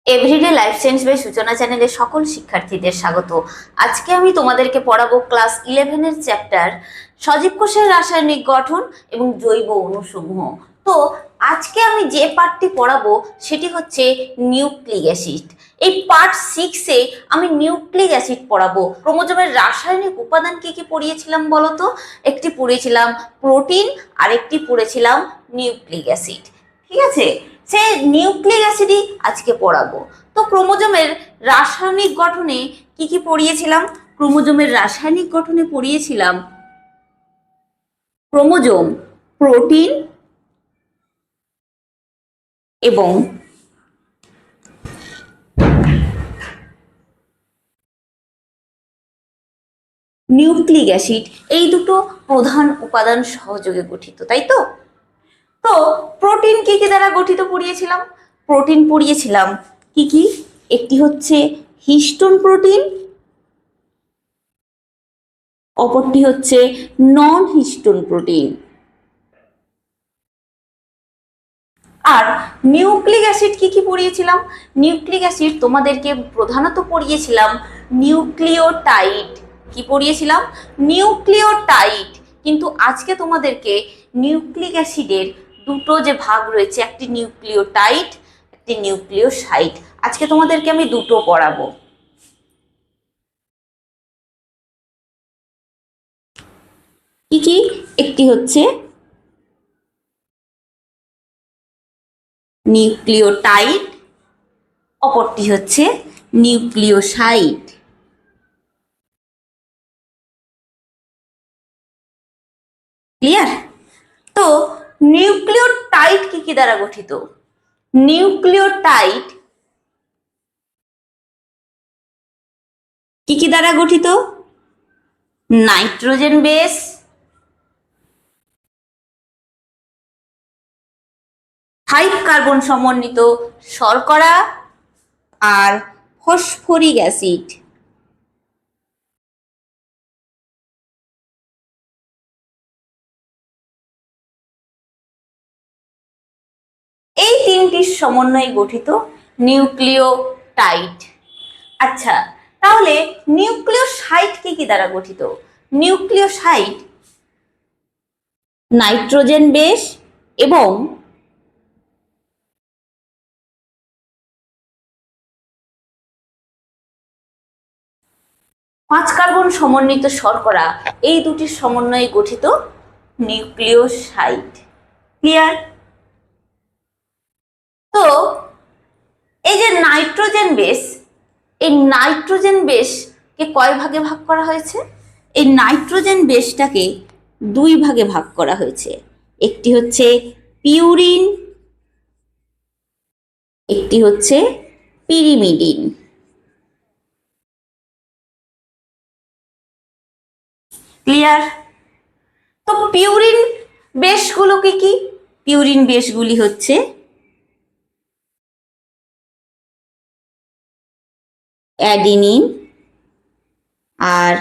Everyday life science by সূচনা চ্যানেলে সকল শিক্ষার্থীদের স্বাগত। আজকে আমি তোমাদেরকে পড়াবো ক্লাস 11 চ্যাপ্টার সজীব কোষের রাসায়নিক গঠন এবং জৈব অণুসমূহ। তো আজকে আমি যে পার্টটি পড়াবো সেটি হচ্ছে নিউক্লিক অ্যাসিড। এই পার্ট 6-এ আমি নিউক্লিক অ্যাসিড পড়াবো। ক্রোমোজোমের রাসায়নিক উপাদান কি কি পড়িয়েছিলাম বলো তো? একটি পড়িয়েছিলাম প্রোটিন আর একটি পড়েছিলাম নিউক্লিক অ্যাসিড। ঠিক আছে, সে নিউক্লিক অ্যাসিডই আজকে পড়াবো। তো ক্রোমোজোমের রাসায়নিক গঠনে কি কি পড়িয়েছিলাম? ক্রোমোজোমের রাসায়নিক গঠনে পড়িয়েছিলাম ক্রোমোজোম, প্রোটিন এবং নিউক্লিক অ্যাসিড, এই দুটো প্রধান উপাদান সহযোগে গঠিত, তাই তো? তো প্রোটিন কি কি দ্বারা গঠিত পড়িয়েছিলাম? প্রোটিন পড়িয়েছিলাম কি কি? একটি হচ্ছে হিস্টোন প্রোটিন, অপরটি হচ্ছে নন হিস্টোন প্রোটিন। আর নিউক্লিক অ্যাসিড কি কি পড়িয়েছিলাম? নিউক্লিক অ্যাসিড তোমাদেরকে প্রধানত পড়িয়েছিলাম নিউক্লিওটাইড। কি পড়িয়েছিলাম? নিউক্লিওটাইড। কিন্তু আজকে তোমাদেরকে নিউক্লিক অ্যাসিডের দুটো যে ভাগ রয়েছে, একটি নিউক্লিওটাইড, একটি নিউক্লিওসাইড, আজকে তোমাদেরকে আমি দুটো পড়াবো। কি কি? একটি হচ্ছে নিউক্লিওটাইড, অপরটি হচ্ছে নিউক্লিওসাইড। ক্লিয়ার? তো নিউক্লিওটাইড কি কি দ্বারা গঠিত? নিউক্লিওটাইড কি কি দ্বারা গঠিত? নাইট্রোজেন বেস, 5 কার্বন সমন্বিত শর্করা আর ফসফরিক অ্যাসিড। এই তিনটির সমন্বয়ে গঠিত নিউক্লিওটাইড। আচ্ছা, তাহলে নিউক্লিওসাইড কি কি দ্বারা গঠিত? নিউক্লিওসাইড নাইট্রোজেন বেস এবং পাঁচ কার্বন সমন্বিত শর্করা, এই দুটির সমন্বয়ে গঠিত নিউক্লিওসাইড। ক্লিয়ার? তো এই যে নাইট্রোজেন বেস, এই নাইট্রোজেন বেসকে কয় ভাগে ভাগ করা হয়েছে? এই নাইট্রোজেন বেসটাকে দুই ভাগে ভাগ করা হয়েছে। একটি হচ্ছে পিউরিন, একটি হচ্ছে পিরিমিডিন। ক্লিয়ার? তো পিউরিন বেসগুলো কি কি? পিউরিন বেসগুলি হচ্ছে অ্যাডিনিন আর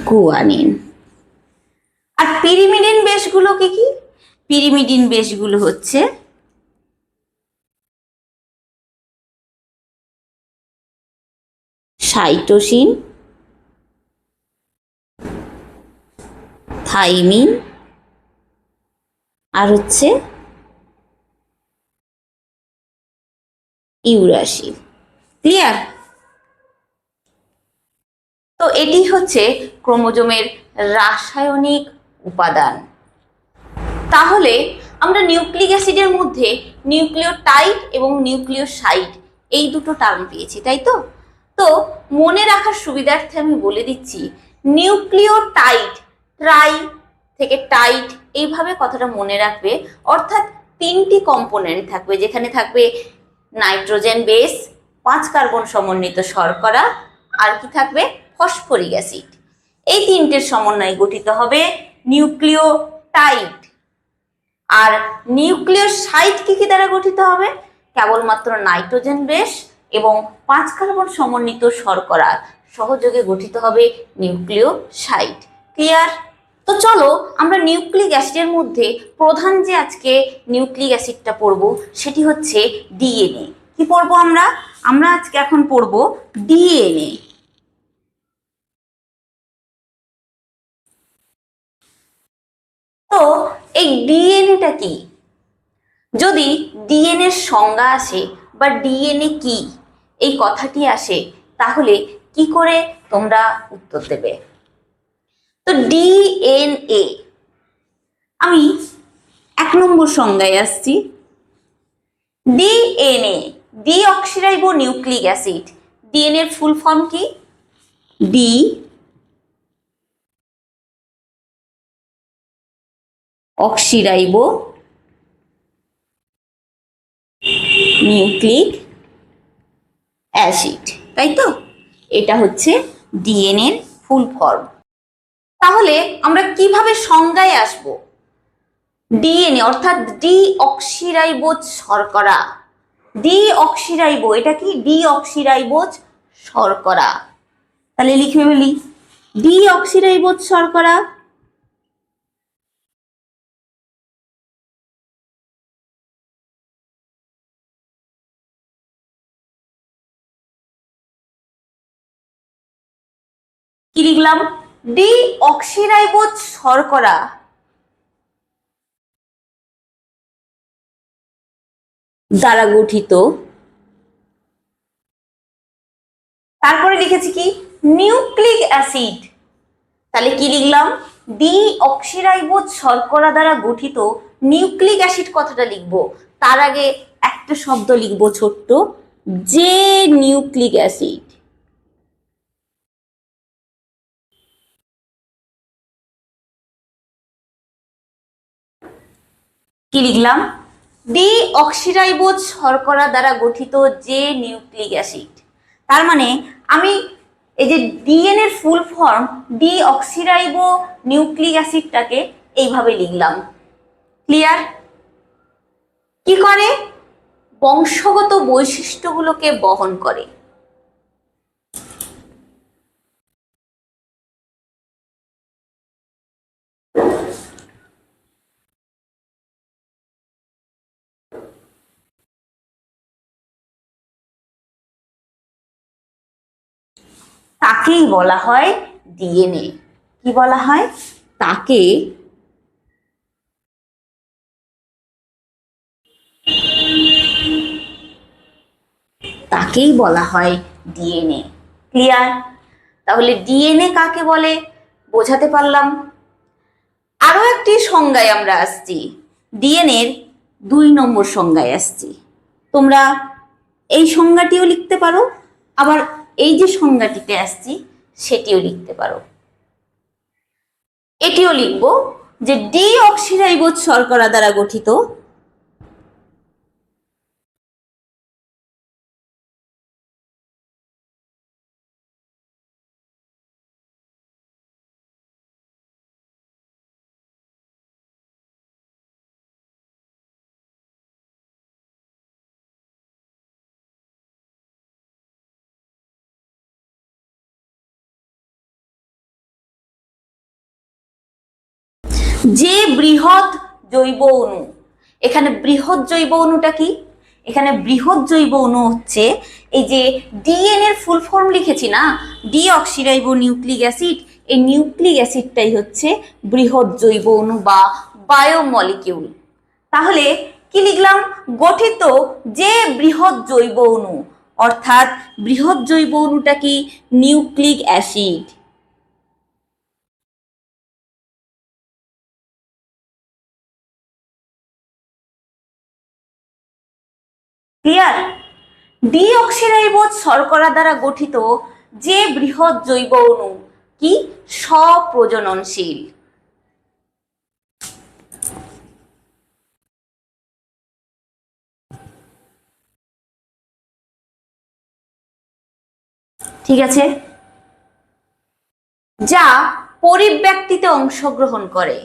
গুয়ানিন। আর পিরিমিডিন বেসগুলো কি কি? পিরিমিডিন বেসগুলো হচ্ছে সাইটোসিন, থাইমিন আর হচ্ছে ইউরাসিল। ক্লিয়ার? তো এটি হচ্ছে ক্রোমোজোমের রাসায়নিক উপাদান। তাহলে আমরা নিউক্লিক অ্যাসিডের মধ্যে নিউক্লিওটাইড এবং নিউক্লিওসাইড এই দুটো টার্ম পেয়েছি, তাই তো? তো মনে রাখার সুবিধার্থে আমি বলে দিচ্ছি, নিউক্লিওটাইড, ট্রাই থেকে টাইড, এইভাবে কথাটা মনে রাখবে। অর্থাৎ তিনটি কম্পোনেন্ট থাকবে, যেখানে থাকবে নাইট্রোজেন বেস, 5 কার্বন সমন্বিত শর্করা, আর কি থাকবে? Phosphoric acid. এই তিনটের সমন্বয়ে গঠিত হবে নিউক্লিওটাইড। আর নিউক্লিওসাইড কি কি দ্বারা গঠিত হবে? কেবলমাত্র নাইট্রোজেন বেস এবং 5 কার্বন সমন্বিত শর্করা সহযোগে গঠিত হবে নিউক্লিওসাইড। ক্লিয়ার? তো তো চলো আমরা নিউক্লিক অ্যাসিডের মধ্যে প্রধান যে আজকে নিউক্লিক অ্যাসিডটা পড়বো সেটি হচ্ছে ডিএনএ। কি পড়বো আমরা? আমরা আজকে এখন পড়বো ডিএনএ। তো এই ডিএনএটা কি? যদি ডিএনএ এর সংজ্ঞা আসে বা ডিএনএ কি এই কথাটি আসে, তাহলে কি করে তোমরা উত্তর দেবে? তো ডিএনএ, আমি 1 নম্বর সংজ্ঞায় আসছি। DNA deoxyribo nucleic acid. DNA এর ফুল ফর্ম কি? ডি অক্সিরাইবো নিউক্লিক অ্যাসিড, তাই তো? এটা হচ্ছে ডিএনএ এর ফুল ফর্ম। তাহলে আমরা কিভাবে সংজ্ঞায় আসব? ডিএনএ অর্থাৎ ডিঅক্সিরাইবোজ শর্করা। ডিঅক্সিরাইবো, এটা কি? ডিঅক্সিরাইবোজ শর্করা। তাহলে লিখে ফেলি ডিঅক্সিরাইবোজ শর্করা। কি লিখলাম? ডিঅক্সিরাইবোজ শর্করা দ্বারা গঠিত। তারপরে লিখেছি কি? Nucleic acid. তাহলে কি লিখলাম? ডিঅক্সিরাইবোজ শর্করা দ্বারা গঠিত নিউক্লিক অ্যাসিড কথাটা লিখবো। তার আগে একটা শব্দ লিখবো ছোট্ট, যে নিউক্লিক অ্যাসিড। কি লিখলাম? ডিঅক্সিরাইবোজ শর্করা দ্বারা গঠিত যে নিউক্লিক অ্যাসিড। তার মানে আমি এই যে ডিএনএ এর ফুল ফর্ম ডিঅক্সিরাইবো নিউক্লিক অ্যাসিডটাকে এইভাবে লিখলাম। ক্লিয়ার? কি করে? বংশগত বৈশিষ্ট্যগুলোকে বহন করে। তাকেই বলা হয় ডিএনএ। কি বলা হয়? তাকেই বলা হয় ডিএনএ। ক্লিয়ার? তাহলে ডিএনএ কাকে বলে বোঝাতে পারলাম। আরো একটি সংজ্ঞায় আমরা আসছি, ডিএনএ এর 2 নম্বর সংজ্ঞায় আসছি। তোমরা এই সংজ্ঞাটিও লিখতে পারো, আবার এই যে সংজ্ঞাটিতে আসছি সেটিও লিখতে পারো। এটিও লিখবো যে ডিঅক্সিরাইবোজ শর্করা দ্বারা গঠিত যে বৃহৎ জৈব অণু। এখানে বৃহৎ জৈব অণুটা কি? এখানে বৃহৎ জৈব অণু হচ্ছে এই যে ডিএনএ এর ফুল ফর্ম লিখেছি না, ডিঅক্সিরাইবো নিউক্লিক অ্যাসিড। এই নিউক্লিক অ্যাসিডটাই হচ্ছে বৃহৎ জৈব অণু বা বায়োমলিকিউল। তাহলে কি লিখলাম? গঠিত যে বৃহৎ জৈব অণু, অর্থাৎ বৃহৎ জৈব অণুটা কি? Nucleic acid. ক্লিয়ার? ডিঅক্সিরাইবোজ শর্করা দ্বারা গঠিত যে বৃহৎ জৈব অণু কি? স্বপ্রজননশীল। ঠিক আছে? যা পরিব্যক্তিতে অংশগ্রহণ করে।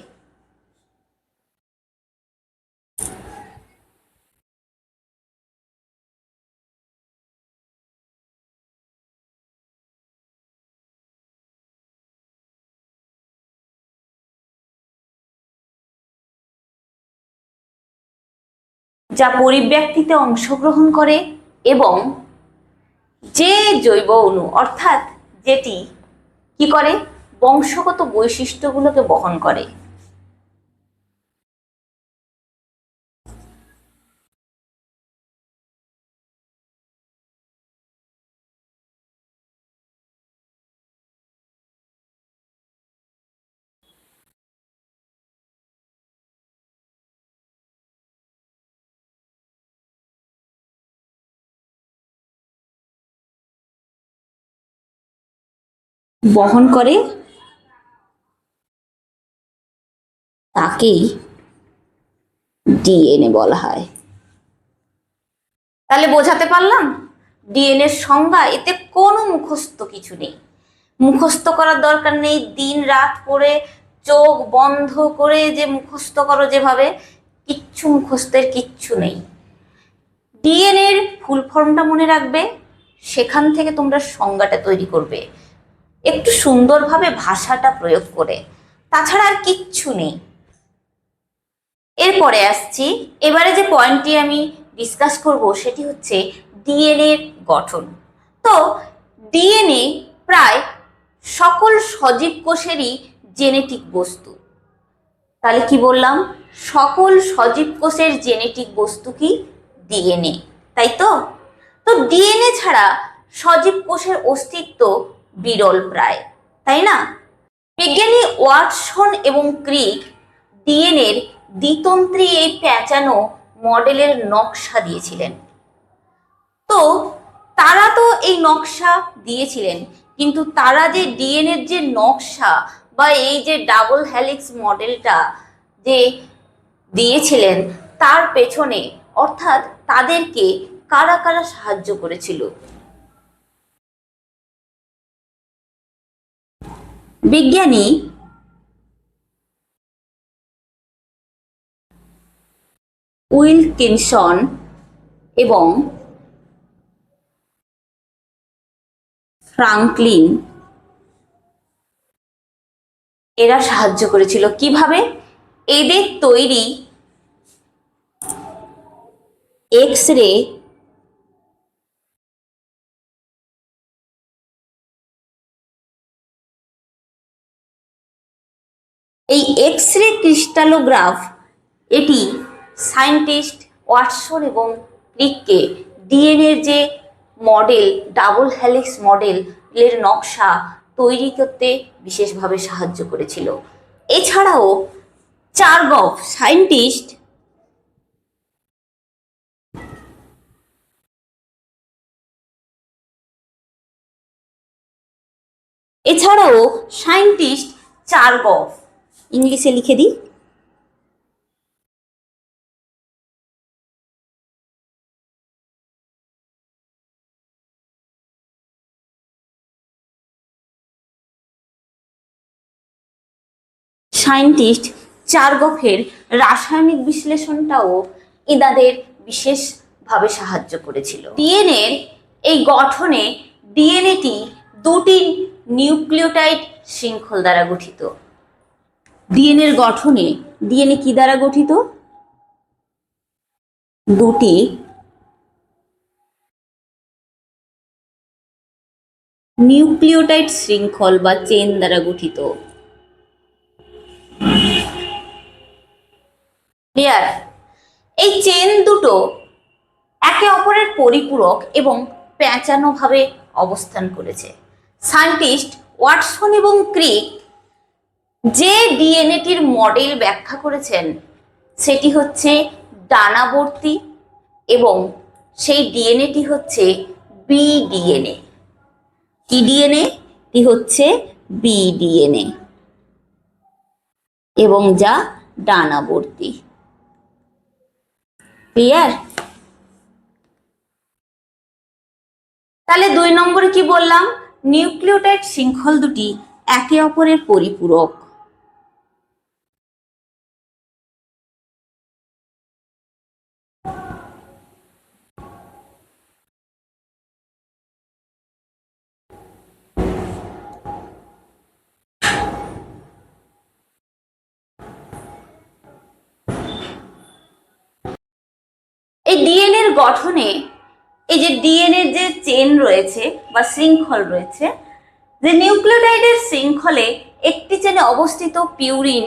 যা পরিব্যক্তিতে অংশগ্রহণ করে এবং যে জৈব অণু অর্থাৎ যেটি কি করে বংশগত বৈশিষ্ট্যগুলোকে বহন করে। বহন করে তাকেই ডিএনএ বলা হয়। তাহলে বোঝাতে পারলাম ডিএনএর সংজ্ঞা, এতে কোনো মুখস্থ কিছু নেই, মুখস্থ করার দরকার নেই। দিন রাত পড়ে চোখ বন্ধ করে যে মুখস্থ করো যেভাবে, কিচ্ছু মুখস্থের কিচ্ছু নেই। ডিএনএর ফুল ফর্মটা মনে রাখবে, সেখান থেকে তোমরা সংজ্ঞাটা তৈরি করবে একটু সুন্দরভাবে ভাষাটা প্রয়োগ করে, তাছাড়া আর কিচ্ছু নেই। এরপরে আসছি, এবারে যে পয়েন্টটি আমি ডিসকাস করব সেটি হচ্ছে ডিএনএ গঠন। তো ডিএনএ প্রায় সকল সজীব কোষেরই জেনেটিক বস্তু। তাহলে কি বললাম, সকল সজীব কোষের জেনেটিক বস্তু কি ডিএনএ, তাই তো? তো ডিএনএ ছাড়া সজীব কোষের অস্তিত্ব বিরল প্রায়, তাই না? বিজ্ঞানী ওয়াটসন এবং ক্রিক ডিএনএর দ্বিতন্ত্রী এই প্যাঁচানো মডেলের নকশা দিয়েছিলেন। তো তারা তো এই নকশা দিয়েছিলেন, কিন্তু তারা যে ডিএনএর যে নকশা বা এই যে ডাবল হেলিক্স মডেলটা যে দিয়েছিলেন, তার পেছনে অর্থাৎ তাদেরকে কারা কারা সাহায্য করেছিল? বিজ্ঞানী উইলকিনসন এবং ফ্রাঙ্কলিন এরা সাহায্য করেছিল। কিভাবে? এদের তৈরি এক্স রে এই এক্স রে ক্রিস্টালোগ্রাফ, এটি সায়েন্টিস্ট ওয়াটসন এবং ক্রিককে ডিএনএর যে মডেল ডাবল হেলিক্স মডেল এর নকশা তৈরি করতে বিশেষভাবে সাহায্য করেছিল। এছাড়াও চারগফ সায়েন্টিস্ট চারগফ, ইংলিশে লিখে দিই, সায়েন্টিস্ট চারগফের রাসায়নিক বিশ্লেষণটাও ইনাদের বিশেষভাবে সাহায্য করেছিল। ডিএনএর এই গঠনে ডিএনএটি দুটি নিউক্লিওটাইড শৃঙ্খল দ্বারা গঠিত। ডিএনএর গঠনে ডিএনএ কি দ্বারা গঠিত? দুটি নিউক্লিওটাইড শৃঙ্খল বা চেন দ্বারা গঠিত। ক্লিয়ার? এই চেন দুটো একে অপরের পরিপূরক এবং প্যাঁচানো ভাবে অবস্থান করেছে। সায়েন্টিস্ট ওয়াটসন এবং ক্রিক যে ডিএনএটির মডেল ব্যাখ্যা করেছেন সেটি হচ্ছে ডানাবর্তী এবং সেই ডিএনএটি হচ্ছে বিডিএনএ। কি ডিএনএ? টি হচ্ছে বিডিএনএ এবং যা ডানাবর্তী। ক্লিয়ার? তাহলে 2 নম্বরে কি বললাম? নিউক্লিওটাইড শৃঙ্খল দুটি একে অপরের পরিপূরক। গঠনে এই যে ডিএনএর যে চেন রয়েছে বা শৃঙ্খল রয়েছে, যে নিউক্লিওটাইডের শৃঙ্খলে একটি চেনে অবস্থিত পিউরিন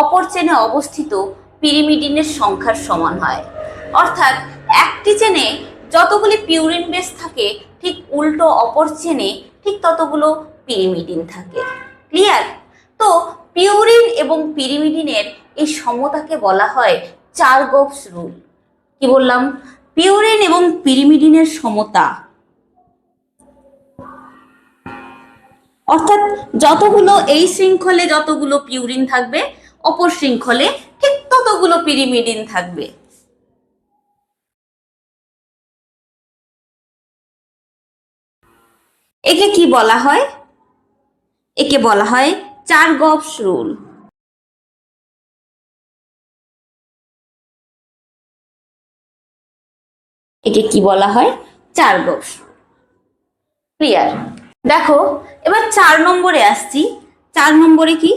অপর চেনে অবস্থিত পিরিমিডিনের সংখ্যার সমান হয়। অর্থাৎ একটি চেনে যতগুলি পিউরিন বেস থাকে ঠিক উল্টো অপর চেনে ঠিক ততগুলো পিরিমিডিন থাকে। ক্লিয়ার? তো পিউরিন এবং পিরিমিডিনের এই সমতাকে বলা হয় চারগোভস রুল। কি বললাম? পিউরিন এবং পিরিমিডিনের সমতা, অর্থাৎ যতগুলো এই শৃঙ্খলে যতগুলো পিউরিন থাকবে অপর শৃঙ্খলে ঠিক ততগুলো পিরিমিডিন থাকবে। একে কি বলা হয়? একে বলা হয় চারগোভস রুল। একে কি বলা হয়? চারগোভস রুল। ক্লিয়ার? দেখো এবার 4 নম্বরে আসছি। 4 নম্বরে কি?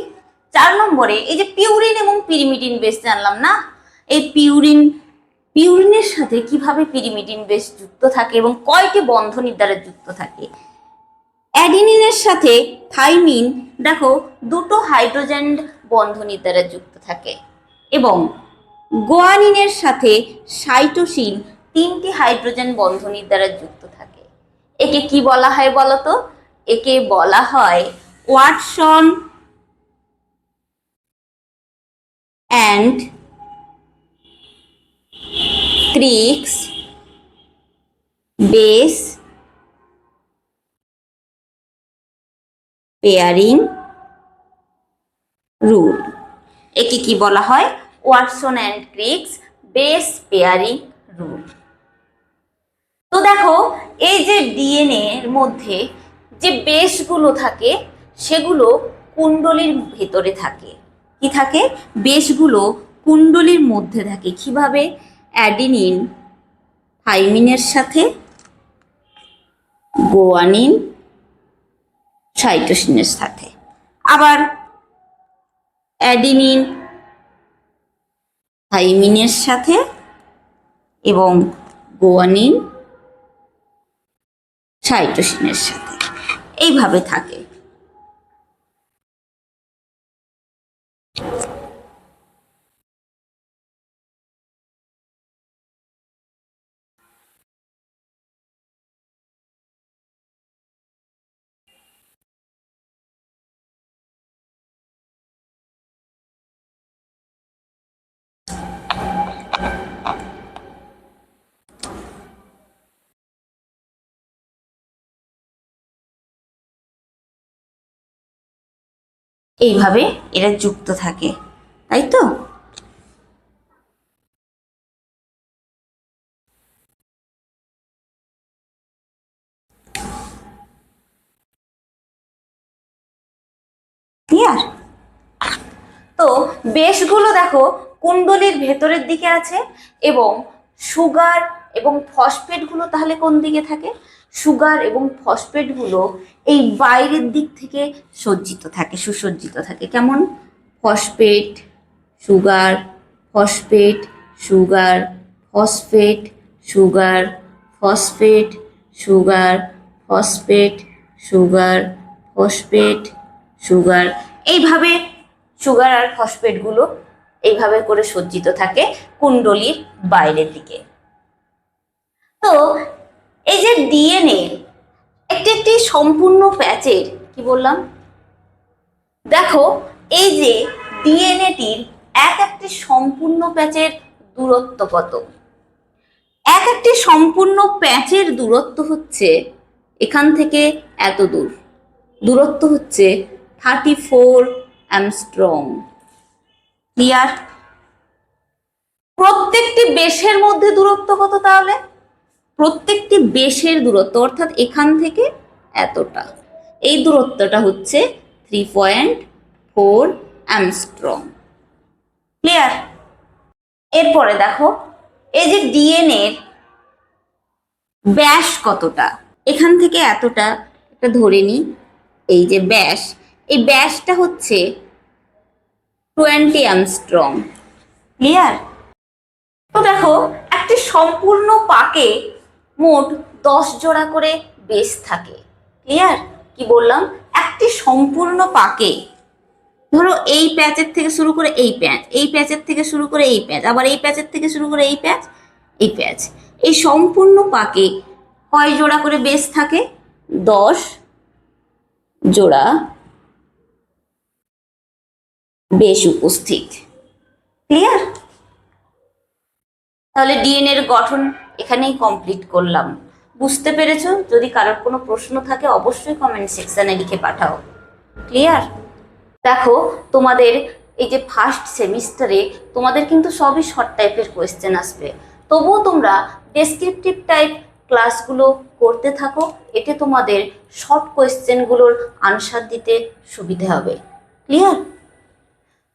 4 নম্বরে এই যে পিউরিন এবং পিরিমিডিন বেস জানলাম না, এই পিউরিনের সাথে কিভাবে পিরিমিডিন বেস যুক্ত থাকে এবং কয়টি বন্ধনীর দ্বারা যুক্ত থাকে। অ্যাডিনিনের সাথে থাইমিন দেখো দুটো হাইড্রোজেন বন্ধনীর দ্বারা যুক্ত থাকে এবং গোয়ানিনের সাথে সাইটোসিন 3টি হাইড্রোজেন বন্ধনীর দ্বারা যুক্ত থাকে। একে কি বলা হয় বলতো? একে বলা হয় Watson and Crick's base pairing rule. একে কি বলা হয়? Watson and Crick's base pairing rule. তো দেখো এই যে ডিএনএ এর মধ্যে যে বেসগুলো থাকে সেগুলো কুণ্ডলীর ভেতরে থাকে। কি থাকে? বেসগুলো কুণ্ডলীর মধ্যে থাকে। কিভাবে? অ্যাডিনিন থাইমিনের সাথে গোয়ানিন সাইটোসিনের সাথে, আবার অ্যাডিনিন থাইমিনের সাথে এবং গোয়ানিন সাইটোসিনের সাথে, এইভাবে থাকে। এইভাবে এরা যুক্ত থাকে, তাই তো? ক্লিয়ার? তো বেসগুলো দেখো কুণ্ডলীর ভেতরের দিকে আছে এবং সুগার এবং ফসফেট গুলো তাহলে কোন দিকে থাকে? সুগার এবং ফসফেট গুলো এই বাইরের দিক থেকে সজ্জিত থাকে, সুসজ্জিত থাকে। কেমন? Phosphate sugar, phosphate sugar, phosphate sugar, phosphate sugar, phosphate sugar, phosphate sugar, এইভাবে সুগার আর ফসফেটগুলো এইভাবে করে সজ্জিত থাকে কুণ্ডলীর বাইরের দিকে। তো এই যে ডিএনএ একটি একটি সম্পূর্ণ প্যাচের, কি বললাম দেখো এই যে ডিএনএটির এক একটি সম্পূর্ণ প্যাচের দূরত্ব কত? এক একটি সম্পূর্ণ প্যাচের দূরত্ব হচ্ছে এখান থেকে এত দূর, দূরত্ব হচ্ছে 34 অ্যামস্ট্রং। ক্লিয়ার? প্রত্যেকটি বেসের মধ্যে দূরত্ব কত তাহলে? প্রত্যেকটি বেসের দূরত্ব অর্থাৎ এখান থেকে এতটা, এই দূরত্বটা হচ্ছে 3.4 অ্যামস্ট্রং। ক্লিয়ার? এরপরে দেখো এই যে ডিএনএ এর ব্যাস কতটা, এখান থেকে এতটা একটা ধরে নি, এই যে ব্যাস, এই ব্যাসটা হচ্ছে 20 অ্যামস্ট্রং। ক্লিয়ার? তো দেখো একটি সম্পূর্ণ পাকে মোট 10 জোড়া করে বেস থাকে। ক্লিয়ার? কি বললাম? একটি সম্পূর্ণ পাকে ধরো এই প্যাচের থেকে শুরু করে এই প্যাচ, এই প্যাচের থেকে শুরু করে এই প্যাচ, আবার এই প্যাচের থেকে শুরু করে এই প্যাচ, এই প্যাচ, এই সম্পূর্ণ পাকে কয় জোড়া করে বেস থাকে? 10 জোড়া বেস উপস্থিত। ক্লিয়ার? তাহলে ডিএনএ এর গঠন এখানেই কমপ্লিট করলাম। বুঝতে পেরেছো? যদি কারোর কোনো প্রশ্ন থাকে অবশ্যই কমেন্ট সেকশনে লিখে পাঠাও। ক্লিয়ার? দেখো, তোমাদের এই যে ফার্স্ট সেমিস্টারে তোমাদের কিন্তু সবই শর্ট টাইপের কোয়েশ্চেন আসবে, তবুও তোমরা ডেসক্রিপটিভ টাইপ ক্লাসগুলো করতে থাকো, এতে তোমাদের শর্ট কোয়েশ্চেনগুলোর আনসার দিতে সুবিধে হবে। ক্লিয়ার?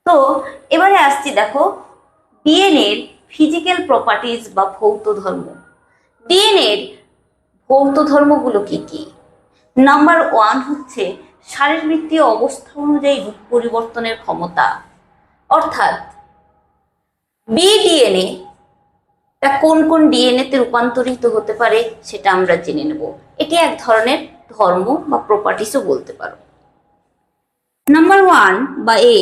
তো এবারে আসছি, দেখো ডিএনএর ফিজিক্যাল প্রপার্টিজ বা ভৌত ধর্ম। ডিএনএর ভৌত ধর্মগুলো কি কি? নাম্বার 1 হচ্ছে শারীরবৃত্তীয় অবস্থা অনুযায়ী রূপ পরিবর্তনের ক্ষমতা, অর্থাৎ বিডিএনএ তা কোন কোন ডিএনএ তে রূপান্তরিত হতে পারে সেটা আমরা জেনে নেব। এটি এক ধরনের ধর্ম বা প্রপার্টিসও বলতে পারো। নাম্বার 1 বা এ,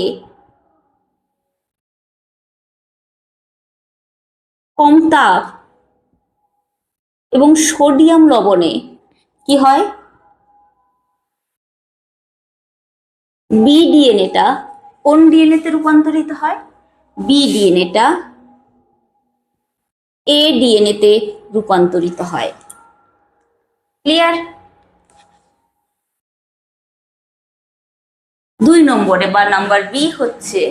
কম তাপ এবং সোডিয়াম লবণে কি হয়? বিডিএনএটা কোন ডিএনএ তে রূপান্তরিত হয়? বিডিএনএটা এ ডিএনএ তে রূপান্তরিত হয়। ক্লিয়ার? 2 নম্বরে বা নাম্বার বি হচ্ছে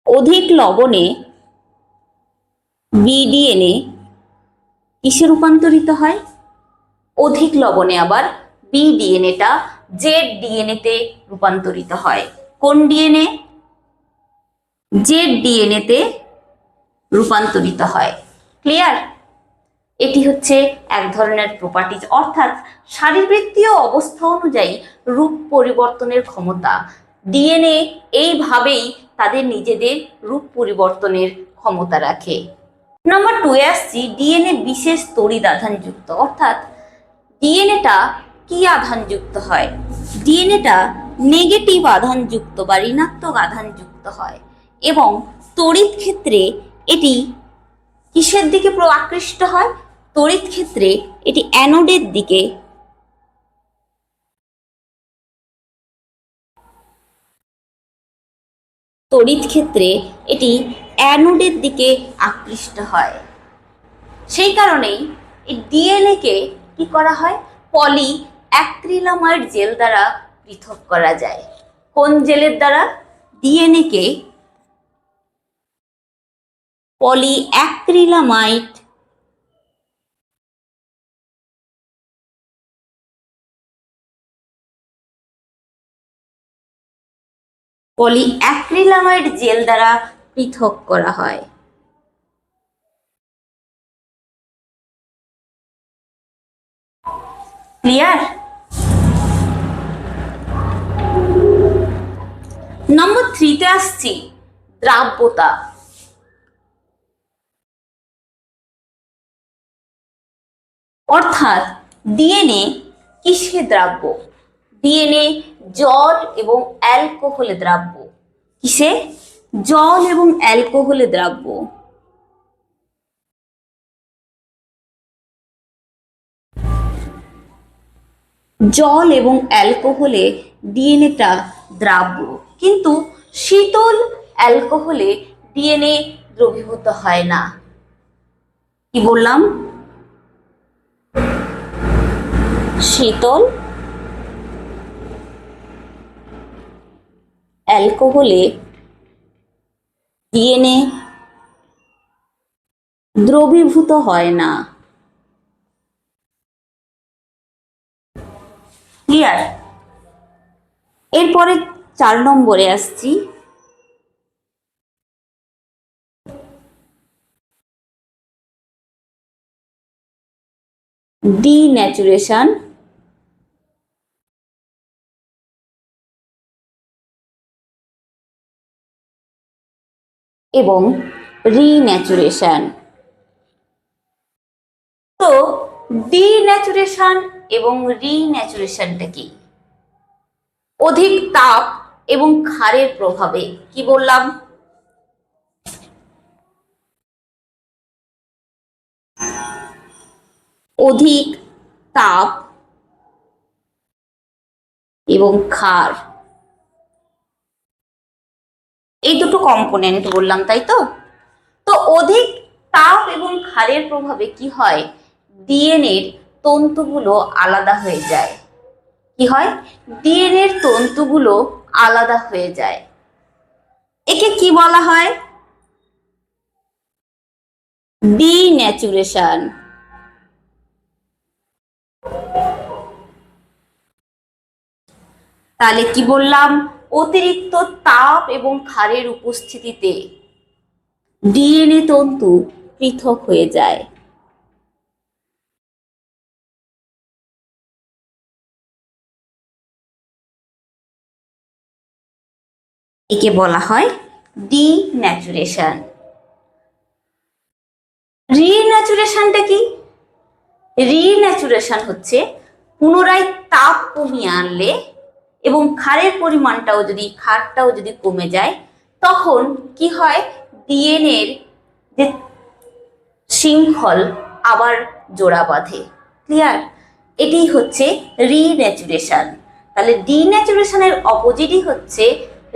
অধিক লবণে বিডিএনএ কিসে রূপান্তরিত হয়? অধিক লবণে আবার বিডিএনএটা জেড ডিএনএ তে রূপান্তরিত হয়। কোন ডিএনএ? জেড ডিএনএ তে রূপান্তরিত হয়। ক্লিয়ার? এটি হচ্ছে এক ধরনের প্রপার্টিজ, অর্থাৎ শারীরবৃত্তীয় অবস্থা অনুযায়ী রূপ পরিবর্তনের ক্ষমতা। ডিএনএ এইভাবেই তাদের নিজেদের রূপ পরিবর্তনের ক্ষমতা রাখে। নাম্বার 2 এ আসছি, ডিএনএ বিশেষ তড়িৎ আধানযুক্ত, অর্থাৎ ডিএনএটা কি আধানযুক্ত হয়? ডিএনএটা নেগেটিভ আধানযুক্ত বা ঋণাত্মক আধানযুক্ত হয় এবং তড়িৎ ক্ষেত্রে এটি কিসের দিকে আকৃষ্ট হয়? তড়িৎ ক্ষেত্রে এটি অ্যানোডের দিকে তড়িৎ ক্ষেত্রে এটি অ্যানোডের দিকে আকৃষ্ট হয়। সেই কারণেই এই ডিএনএ কে কি করা হয়? পলি অ্যাক্রিলামাইড জেল দ্বারা পৃথক করা যায়। কোন জেলের দ্বারা? ডিএনএ কে পলি অ্যাক্রিলামাইড জেল দ্বারা পৃথক করা হয়। ক্লিয়ার? নম্বর 3 তে আসছি, দ্রাব্যতা। অর্থাৎ ডিএনএ কিসে দ্রাব্য? ডিএনএ জল এবং অ্যালকোহলে দ্রাব্য। কিসে? জল এবং অ্যালকোহলে দ্রাব্য। জল এবং অ্যালকোহলে ডিএনএটা দ্রাব্য, কিন্তু শীতল অ্যালকোহলে ডিএনএ দ্রবীভূত হয় না। কি বললাম? শীতল অ্যালকোহলে ডিএনএ দ্রবীভূত হয় না। ক্লিয়ার? এরপরে 4 নম্বরে আসছি, ডিন্যাচুরেশন এবং রিন্যাচুরেশন। তো ডিন্যাচুরেশন এবং রিন্যাচুরেশনটা কি? অধিক তাপ এবং ক্ষারের প্রভাবে, কি বললাম? অধিক তাপ এবং ক্ষার, এই দুটো কম্পোনেন্ট বললাম, তাই তো? তো অধিক তাপ এবং ক্ষারের প্রভাবে কি হয়? ডিএনএর তন্তুগুলো আলাদা হয়ে যায়। কি হয়? ডিএনএর তন্তুগুলো আলাদা হয়ে যায়। একে কি বলা হয়? ডিন্যাচুরেশন। তাহলে কি বললাম? অতিরিক্ত তাপ এবং ক্ষারের উপস্থিতিতে ডিএনএ তন্তু পৃথক হয়ে যায়। একে বলা হয় ডিন্যাচুরেশন। রিন্যাচুরেশনটা কি? রিন্যাচুরেশন হচ্ছে পুনরায় তাপ কমিয়ে আনলে এবং ক্ষারটাও যদি কমে যায়, তখন কি হয়? ডিএনএর যে শৃঙ্খল আবার জোড়া বাঁধে। ক্লিয়ার? এটি হচ্ছে রিন্যাচুরেশন। তাহলে ডিন্যাচুরেশনের অপোজিটই হচ্ছে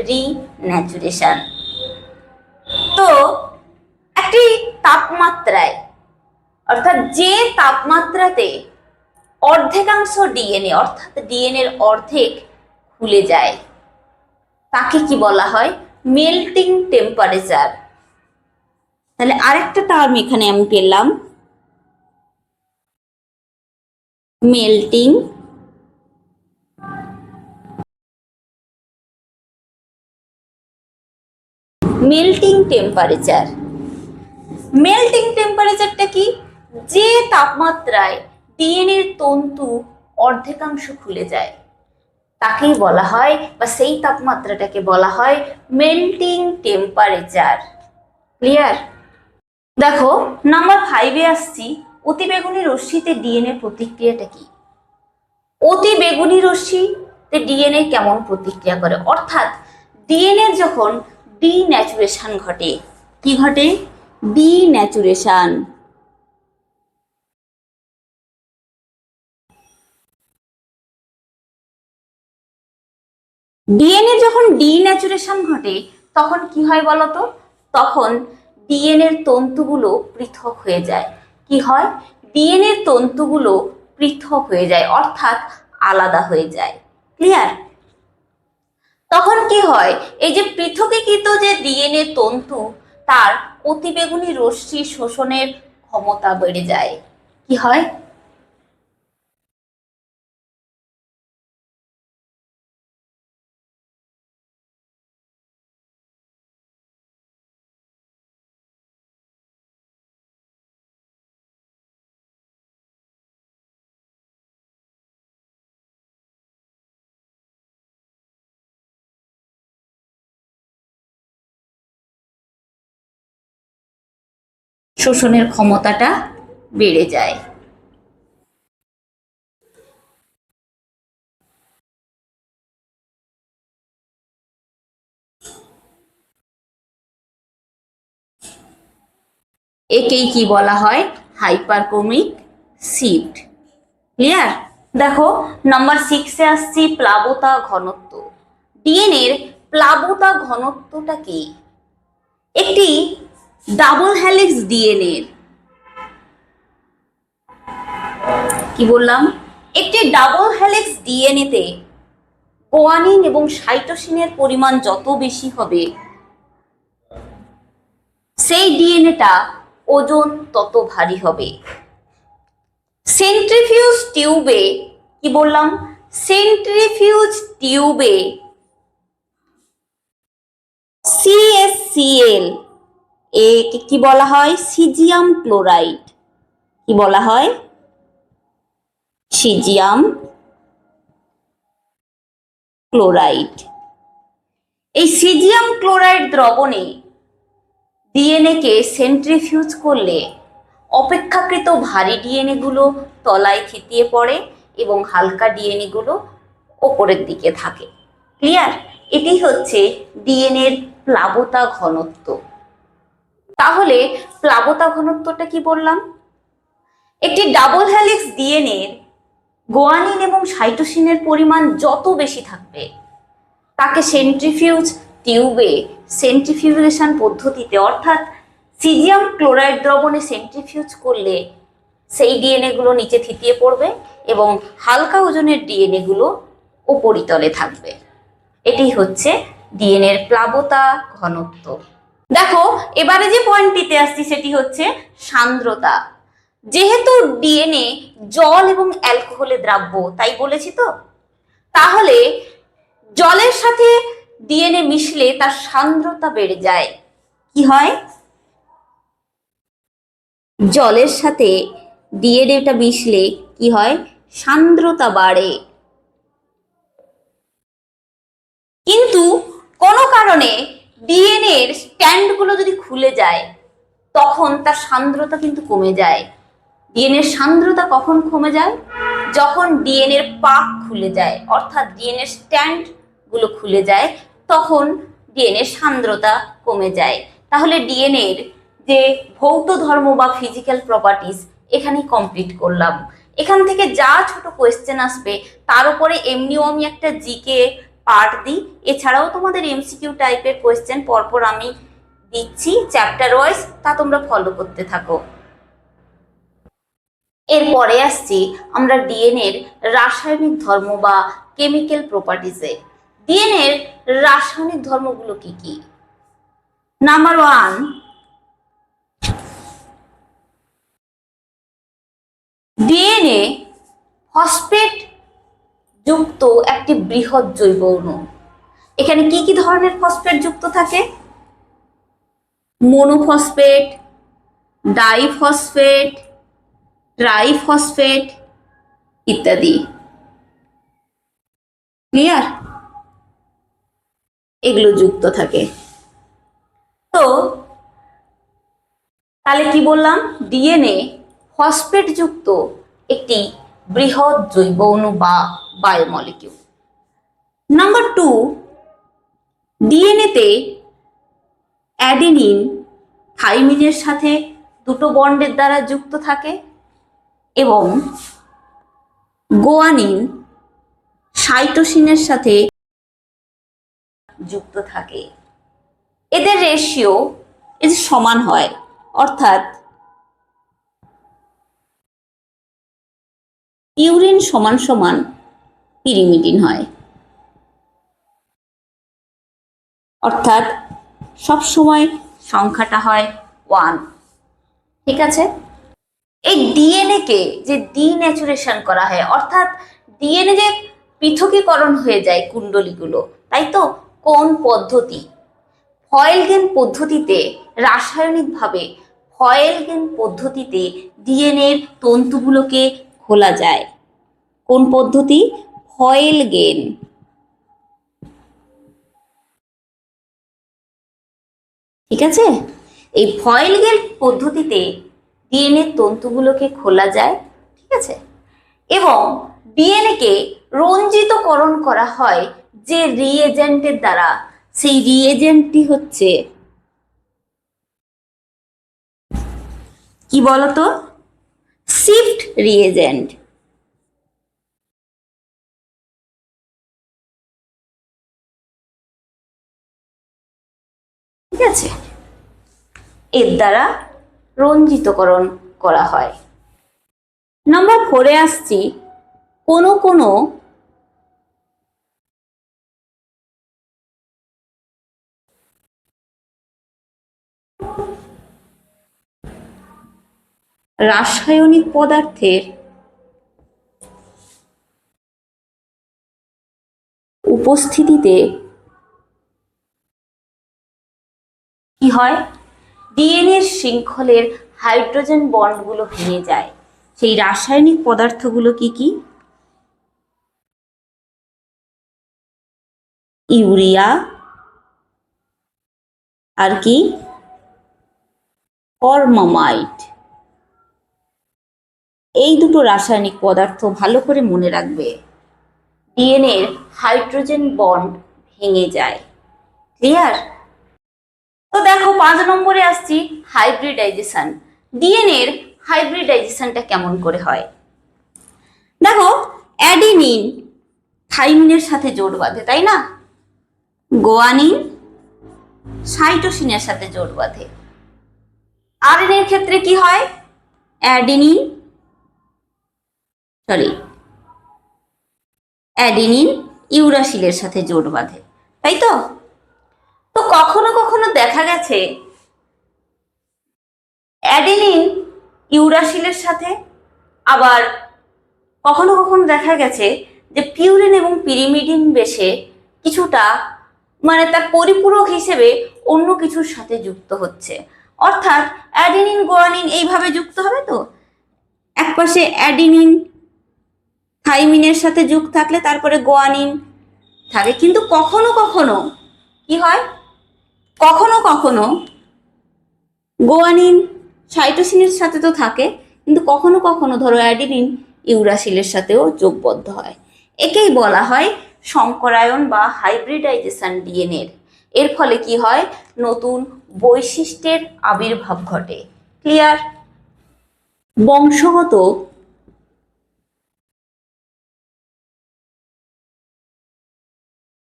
রিন্যাচুরেশন। তো একটি তাপমাত্রায়, অর্থাৎ যে তাপমাত্রাতে অর্ধেকাংশ ডিএনএ, অর্থাৎ ডিএনএর অর্ধেক খুলে যায়, তাকে কি বলা হয়? Melting temperature. তাহলে আরেকটা টার্ম এখানে আমি পেলাম, মেল্টিং মেল্টিং টেম্পারেচার। মেল্টিং টেম্পারেচারটা কি? যে তাপমাত্রায় ডিএনএর তন্তু অর্ধেকাংশ খুলে যায়, তাকেই বলা হয়, বা সেই তাপমাত্রাটাকে বলা হয় মেল্টিং টেম্পারেচার। ক্লিয়ার? দেখো, নাম্বার 5-এ আসছি, অতিবেগুনি রশ্মিতে ডিএনএ প্রতিক্রিয়াটা কি? অতি বেগুনি রশ্মিতে ডিএনএ কেমন প্রতিক্রিয়া করে? অর্থাৎ ডিএনএ যখন ডিন্যাচুরেশন ঘটে, কি ঘটে? ডিন্যাচুরেশন। ডিএনএ যখন ডিন্যাচুরেশন ঘটে, তখন কি হয় বলতো? তখন ডিএনএর তন্তুগুলো পৃথক হয়ে যায়। কি হয়? ডিএনএর তন্তুগুলো পৃথক হয়ে যায়, অর্থাৎ আলাদা হয়ে যায়। ক্লিয়ার? তখন কি হয়? এই যে পৃথকীকৃত যে ডিএনএ তন্তু, তার অতিবেগুনি রশ্মি শোষণের ক্ষমতা বেড়ে যায়। কি হয়? শোষণের ক্ষমতাটা বেড়ে যায়। একেই কি বলা হয়? হাইপারক্রমিক শিফট। ক্লিয়ার? দেখো, নাম্বার 6-এ আসছি, প্লাবতা ঘনত্ব। ডিএনএর প্লাবতা ঘনত্বটা কি? একটি ডাবল হেলিক্স ডিএনএর, কি বললাম? একটি ডাবল হেলিক্স ডিএনএতে গুয়ানিন এবং সাইটোসিনের পরিমাণ যত বেশি হবে, সেই ডিএনএটা ওজন তত ভারী হবে। সেন্ট্রিফিউজ টিউবে, কি বললাম? সেন্ট্রিফিউজ টিউবে সিএসসিএল একে কি বলা হয়? Caesium chloride. কি বলা হয়? Caesium chloride. এই সিজিয়াম ক্লোরাইড দ্রবণে ডিএনএ কে সেন্ট্রিফিউজ করলে অপেক্ষাকৃত ভারী ডিএনএ গুলো তলায় থিতিয়ে পড়ে এবং হালকা ডিএনএ গুলো ওপরের দিকে থাকে। ক্লিয়ার? এটি হচ্ছে ডিএনএ এর প্লাবতা ঘনত্ব। তাহলে প্লাবতা ঘনত্বটা কি বললাম? একটি ডাবল হেলিক্স ডিএনএ এর গুয়ানিন এবং সাইটোসিনের পরিমাণ যত বেশি থাকবে তাকে সেন্ট্রিফিউজ টিউবে সেন্ট্রিফিউগেশন পদ্ধতিতে অর্থাৎ সিজিয়াম ক্লোরাইড দ্রবণে সেন্ট্রিফিউজ করলে সেই ডিএনএ গুলো নিচে থিতিয়ে পড়বে এবং হালকা ওজনের ডিএনএ গুলো উপরিতলে থাকবে। এটি হচ্ছে ডিএনএ এর প্লাবতা ঘনত্ব। দেখো এবারে যে পয়েন্টটিতে আসছি সেটি হচ্ছে সান্দ্রতা। যেহেতু ডিএনএ জল এবং অ্যালকোহলে দ্রাব্য, তাই বলেছি তো, তাহলে জলের সাথে ডিএনএ মিশলে তার সান্দ্রতা বেড়ে যায়। কি হয়? জলের সাথে ডিএনএটা মিশলে কি হয়? সান্দ্রতা বাড়ে। কিন্তু কোনো কারণে ডিএনএ এর স্ট্যান্ডগুলো যদি খুলে যায় তখন তার সান্দ্রতা কিন্তু কমে যায়। ডিএনএ এর সান্দ্রতা কখন কমে যায়? যখন ডিএনএ এর পাক খুলে যায়, অর্থাৎ ডিএনএ এর স্ট্যান্ড গুলো খুলে যায়, তখন ডিএনএ এর সান্দ্রতা কমে যায়। তাহলে ডিএনএ এর যে ভৌত ধর্ম বা ফিজিক্যাল প্রপার্টিস এখানেই কমপ্লিট করলাম। এখান থেকে যা ছোট কোয়েশ্চেন আসবে তার উপরে এমনিও আমি একটা জিকে পার্ট দিই, এছাড়াও তোমাদের এমসিকিউ টাইপের কোয়েশ্চেন পরপর আমি দিচ্ছি চ্যাপ্টার ওয়াইজ, তা তোমরা ফলো করতে থাকো। এরপরে আসছি আমরা ডিএনএ এর রাসায়নিক ধর্ম বা কেমিক্যাল প্রপার্টিসে। ডিএনএ এর রাসায়নিক ধর্মগুলো কি কি? নাম্বার 1, ডিএনএ ফসফেট যুক্ত একটি বৃহৎ জৈব অণু। এখানে কি কি ধরনের ফসফেট যুক্ত থাকে? মোনোফসফেট, ডাইফসফেট, ট্রাইফসফেট ইত্যাদি। ক্লিয়ার? এগুলো যুক্ত থাকে। তো তাহলে কি বললাম? ডিএনএ ফসফেট যুক্ত একটি বৃহৎ জৈব অণু বা বায়োমলিকিউল। নাম্বার 2, ডিএনএ তে অ্যাডেনিন থাইমিনের সাথে দুটো বন্ডের দ্বারা যুক্ত থাকে এবং গুয়ানিন সাইটোসিনের সাথে যুক্ত থাকে। এদের রেশিও সমান হয়, অর্থাৎ ইউরিন সমান সমান পিরিমিডিন হয়, অর্থাৎ সবসময় সংখ্যাটা হয় 1। ঠিক আছে? এই ডিএনএ কে যে ডিন্যাচুরেশন করা হয়, অর্থাৎ ডিএনএ যে পৃথকীকরণ হয়ে যায় কুণ্ডলীগুলো, তাই তো, কোন পদ্ধতি? ফয়েলগেন পদ্ধতিতে, রাসায়নিকভাবে ফয়েলগেন পদ্ধতিতে ডিএনএ এর তন্তুগুলোকে খোলা যায়। কোন পদ্ধতি? ফয়েলগেন। ঠিক আছে? এই ফয়েলগেন পদ্ধতিতে ডিএনএ তন্তুগুলোকে খোলা যায়। ঠিক আছে? এবং ডিএনএ কে রঞ্জিতকরণ করা হয় যে রিএজেন্টের দ্বারা। সেই রিএজেন্টটি হচ্ছে কি বলতো? Shift reagent. ঠিক আছে? এর দ্বারা রঞ্জিতকরণ করা হয়। নাম্বার 4-এ আসছি, কোনো কোনো রাসায়নিক পদার্থের উপস্থিতিতে কি হয়? ডিএনএ শৃঙ্খলের হাইড্রোজেন বন্ডগুলো ভেঙে যায়। সেই রাসায়নিক পদার্থগুলো কি কি? ইউরিয়া, আর কি? ফর্মামাইড। এই দুটো রাসায়নিক পদার্থ ভালো করে মনে রাখবে। ডিএনএ এর হাইড্রোজেন বন্ড ভেঙে যায়। ক্লিয়ার? তো দেখো 5 নম্বরে আসছি, হাইব্রিডাইজেশন। ডিএনএ এর হাইব্রিডাইজেশনটা কেমন করে হয়? দেখো, অ্যাডিনিন থাইমিনের সাথে জোট বাঁধে, তাই না? গোয়ানিন সাইটোসিনের সাথে জোট বাঁধে। আরএনএ এর ক্ষেত্রে কি হয়? অ্যাডিনিন ইউরাসিলের সাথে জোট বাঁধে, তাই তো? তো কখনো কখনো দেখা গেছে অ্যাডিনিন ইউরাসিলের সাথে, আবার কখনো কখনো দেখা গেছে যে পিউরিন এবং পিরিমিডিন বেশে কিছুটা মানে তার পরিপূরক হিসেবে অন্য কিছুর সাথে যুক্ত হচ্ছে। অর্থাৎ অ্যাডিনিন গোয়ানিন এইভাবে যুক্ত হবে। তো একপাশে অ্যাডিনিন থাইমিনের সাথে যুক্ত থাকলে তারপরে গোয়ানিন থাকে। কিন্তু কখনো কখনো কি হয়, কখনো কখনো গোয়ানিন সাইটোসিনের সাথে তো থাকে, কিন্তু কখনো কখনো ধরো অ্যাডিনিন ইউরাসিলের সাথেও যোগবদ্ধ হয়। একেই বলা হয় সংকরায়ন বা হাইব্রিডাইজেশন ডিএনএ। এর ফলে কি হয়, নতুন বৈশিষ্ট্যের আবির্ভাব ঘটে। ক্লিয়ার? বংশগত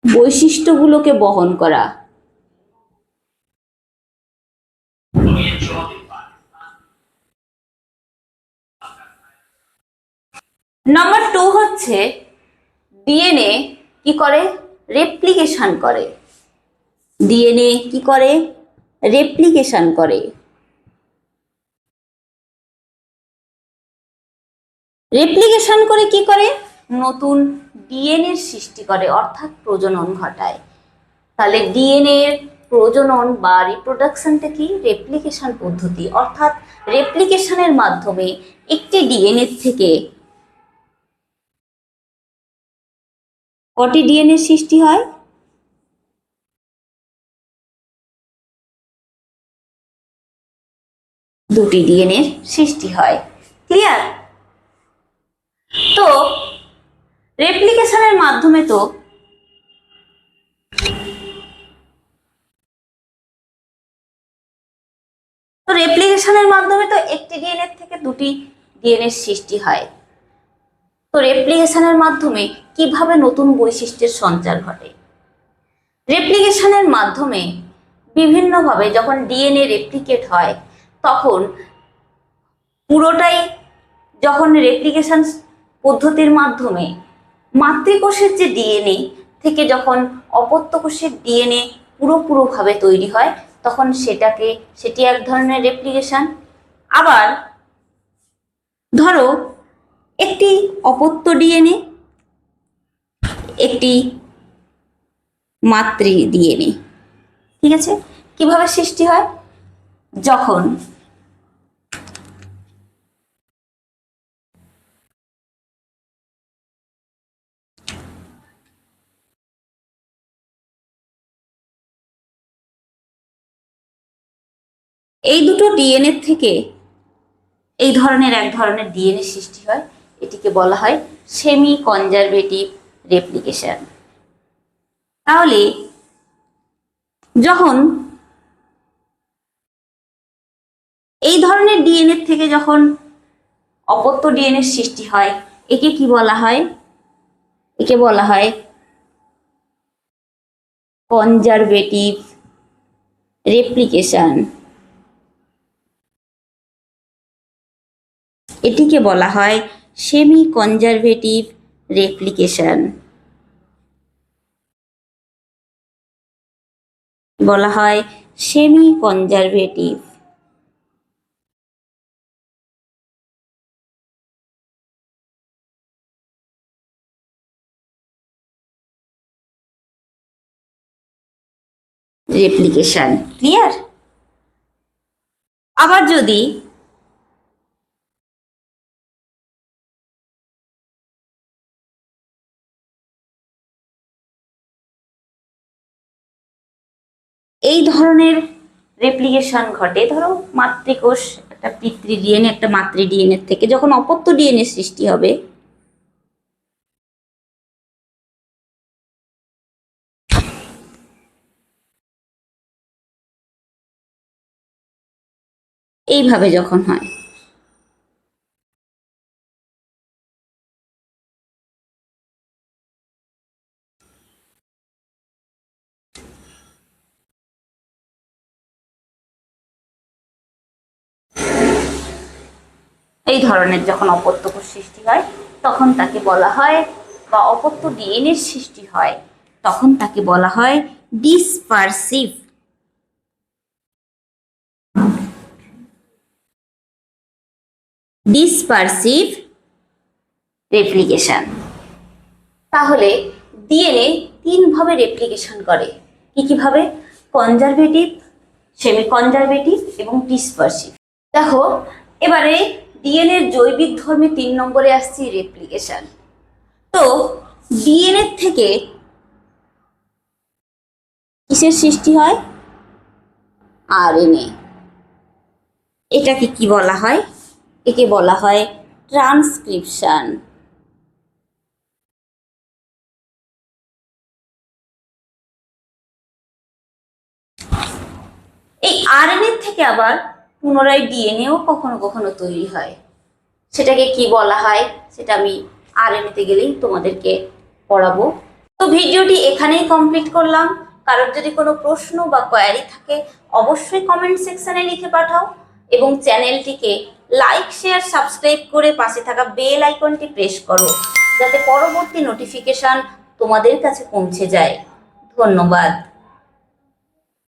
বৈশিষ্ট্যগুলোকে বহন করা। নাম্বার 2 হচ্ছে ডিএনএ কি করে? রেপ্লিকেশন করে। ডিএনএ কি করে? রেপ্লিকেশন করে। রেপ্লিকেশন করে কি করে? নতুন ডিএনএ সৃষ্টি করে, অর্থাৎ প্রজনন ঘটায়। তাহলে ডিএনএ এর প্রজনন বা রিপ্রোডাকশনটা কি? রেপ্লিকেশন পদ্ধতি। অর্থাৎ রেপ্লিকেশনের মাধ্যমে একটি ডিএনএ থেকে কটি ডিএনএ সৃষ্টি হয়? দুটি ডিএনএ সৃষ্টি হয়। ক্লিয়ার? তো রেপ্লিকেশনের মাধ্যমে তো রেপ্লিকেশনের মাধ্যমে তো একটি ডিএনএ থেকে দুটি ডিএনএ সৃষ্টি হয়। তো রেপ্লিকেশনের মাধ্যমে কিভাবে নতুন বৈশিষ্ট্যের সঞ্চার ঘটে? রেপ্লিকেশনের মাধ্যমে বিভিন্নভাবে যখন ডিএনএ রেপ্লিকেট হয়, তখন পুরোটাই যখন রেপ্লিকেশন পদ্ধতির মাধ্যমে মাতৃকোষের যে ডিএনএ থেকে যখন অপত্য কোষের ডিএনএ পুরোপুরোভাবে তৈরি হয়, তখন সেটি এক ধরনের রেপ্লিকেশন। আবার ধরো একটি অপত্য ডিএনএ, একটি মাতৃ ডিএনএ, ঠিক আছে? কিভাবে সৃষ্টি হয়? যখন এই দুটো ডিএনএ থেকে এই ধরনের এক ধরনের ডিএনএ সৃষ্টি হয়, এটিকে বলা হয় সেমি কনজারভেটিভ রেপ্লিকেশন। তাহলে যখন এই ধরনের ডিএনএ থেকে যখন অপত্য ডিএনএ সৃষ্টি হয়, একে কি বলা হয়? একে বলা হয় কনজারভেটিভ রেপ্লিকেশন। এটিকে বলা হয় সেমি কনজারভেটিভ রেপ্লিকেশন। বলা হয় সেমি কনজারভেটিভ রেপ্লিকেশন। ক্লিয়ার? আবার যদি এই ধরনের রেপ্লিকেশন ঘটে। ধরো মাতৃকোষ একটা পিতৃ ডিএনএ একটা মাতৃ ডিএনএ থেকে যখন অপত্য ডিএনএ সৃষ্টি হবে, এইভাবে যখন হয়, এই ধরনের যখন অপত্য কোষ সৃষ্টি হয় তখন তাকে বলা হয়, বা অপত্য ডিএনএ সৃষ্টি হয় তখন তাকে বলা হয় ডিসপারসিভ ডিসপারসিভ রেপ্লিকেশন। তাহলে ডিএনএ তিনভাবে রেপ্লিকেশন করে। কিভাবে? কনজারভেটিভ, সেমি কনজারভেটিভ এবং ডিসপারসিভ। দেখো এবারে ডিএনএর জৈবিক ধর্মে 3 নম্বরে আসছে রেপ্লিকেশন। তো ডিএনএ থেকে কিসের সৃষ্টি হয়? আরএনএ। এটাকে কি বলা হয়? একে বলা হয় ট্রান্সক্রিপশন। এই আরএনএ থেকে আবার পুনরায় ডিএনএও কখনো কখনো তৈরি হয়। সেটাকে কি বলা হয় সেটা আমি আরএনএতে গেলেই তোমাদেরকে পড়াবো। তো ভিডিওটি এখানেই কমপ্লিট করলাম। কারোর যদি কোনো প্রশ্ন বা কোয়ারি থাকে অবশ্যই কমেন্ট সেকশনে লিখে পাঠাও, এবং চ্যানেলটিকে লাইক শেয়ার সাবস্ক্রাইব করে পাশে থাকা বেল আইকনটি প্রেস করো, যাতে পরবর্তী নোটিফিকেশন তোমাদের কাছে পৌঁছে যায়। ধন্যবাদ।